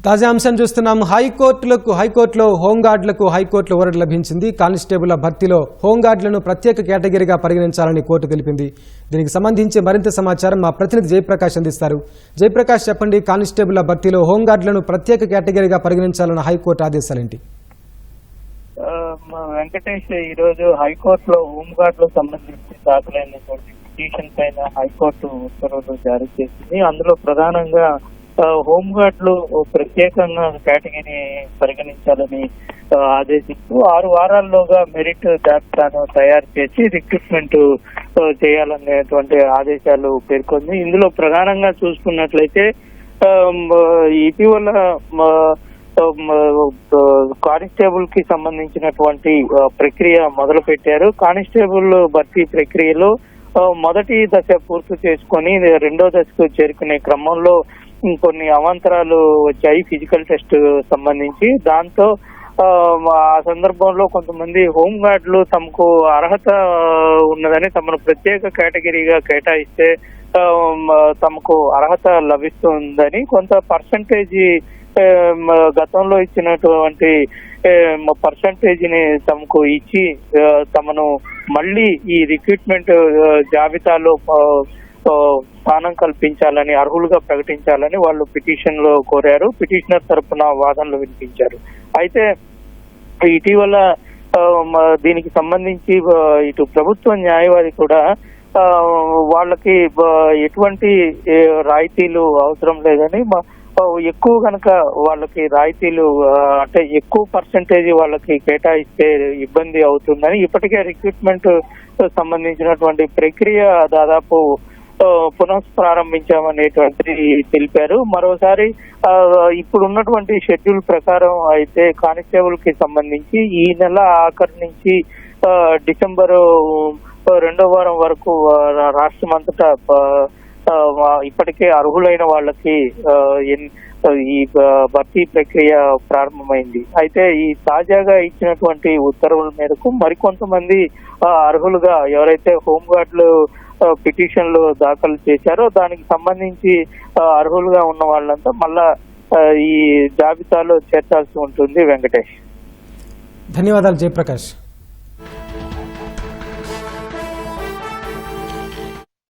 తాజా అంశం చూస్తున్నాం. హైకోర్టులో హోంగార్డులకు హైకోర్టులో వర్డ్ లభించింది. కానిస్టేబుల్ భర్తీలో హోంగార్డులను ప్రత్యేక కేటగిరీగా పరిగణించాలని కోర్టు తెలిపింది. దీనికి సంబంధించి మరింత సమాచారం మా ప్రతినిధి జయప్రకాష్ అందిస్తారు. జయప్రకాష్, చెప్పండి, కానిస్టేబుల్ భర్తీలో హోంగార్డులను ప్రత్యేక కేటగిరీగా పరిగణించాలన్న హైకోర్టు ఆదేశాలేంటి? వెంకటేష్, ఈ రోజు హైకోర్టులో హోంగార్డులకు సంబంధించి దాఖలైనటువంటి పిటిషన్ పైన హైకోర్టు ఉత్తర్వులు జారీ చేసింది. అందులో ప్రధానంగా హోంగార్డులు ప్రత్యేకంగా కేటగిరీ పరిగణించాలని ఆదేశిస్తూ 6 వారాల్లోగా మెరిట్ జాబితాను తయారు చేసి రిక్రూట్మెంట్ చేయాలనేటువంటి ఆదేశాలు పేర్కొంది. ఇందులో ప్రధానంగా చూసుకున్నట్లయితే ఇటీవల కానిస్టేబుల్ కి సంబంధించినటువంటి ప్రక్రియ మొదలు పెట్టారు. కానిస్టేబుల్ భర్తీ ప్రక్రియలో మొదటి దశ పూర్తి చేసుకొని రెండో దశకు చేరుకునే క్రమంలో కొన్ని అవాంతరాలు వచ్చాయి ఫిజికల్ టెస్ట్ సంబంధించి. దాంతో ఆ సందర్భంలో కొంతమంది హోంగార్డులు తమకు అర్హత ఉన్నదని తమను ప్రత్యేక కేటగిరీగా కేటాయిస్తే తమకు అర్హత లభిస్తుందని కొంత పర్సంటేజ్ గతంలో ఇచ్చినటువంటి పర్సంటేజ్ ని తమకు ఇచ్చి తమను మళ్ళీ ఈ రిక్రూట్మెంట్ జాబితాలో స్థానం కల్పించాలని, అర్హులుగా ప్రకటించాలని వాళ్ళు పిటిషన్ లో కోరారు. పిటిషనర్ తరపున వాదనలు వినిపించారు. అయితే ఇటీవల దీనికి సంబంధించి ఇటు ప్రభుత్వ న్యాయవాది కూడా వాళ్ళకి ఎటువంటి రాయితీలు అవసరం లేదని, ఎక్కువ కనుక వాళ్ళకి రాయితీలు అంటే ఎక్కువ పర్సంటేజ్ వాళ్ళకి కేటాయిస్తే ఇబ్బంది అవుతుందని, ఇప్పటికే రిక్రూట్మెంట్ సంబంధించినటువంటి ప్రక్రియ దాదాపు పునఃప్రారంభించామనేటువంటి తెలిపారు. మరోసారి ఇప్పుడు ఉన్నటువంటి షెడ్యూల్ ప్రకారం అయితే కానిస్టేబుల్ కి సంబంధించి ఈ నెల ఆఖరి నుంచి డిసెంబర్ 2వ వారం వరకు రాష్ట్రం అంతటా ఇప్పటికే అర్హులైన వాళ్ళకి ఈ భర్తీ ప్రక్రియ ప్రారంభమైంది. అయితే ఈ తాజాగా ఇచ్చినటువంటి ఉత్తర్వుల మేరకు మరికొంతమంది అర్హులుగా ఎవరైతే హోంగార్డులు పిటిషన్లు దాఖలు చేశారో దానికి సంబంధించి అర్హులుగా ఉన్న వాళ్ళంతా మళ్ళా ఈ జాబితాలో చేర్చాల్సి ఉంటుంది. వెంకటేష్, ధన్యవాదాలు జయప్రకాష్.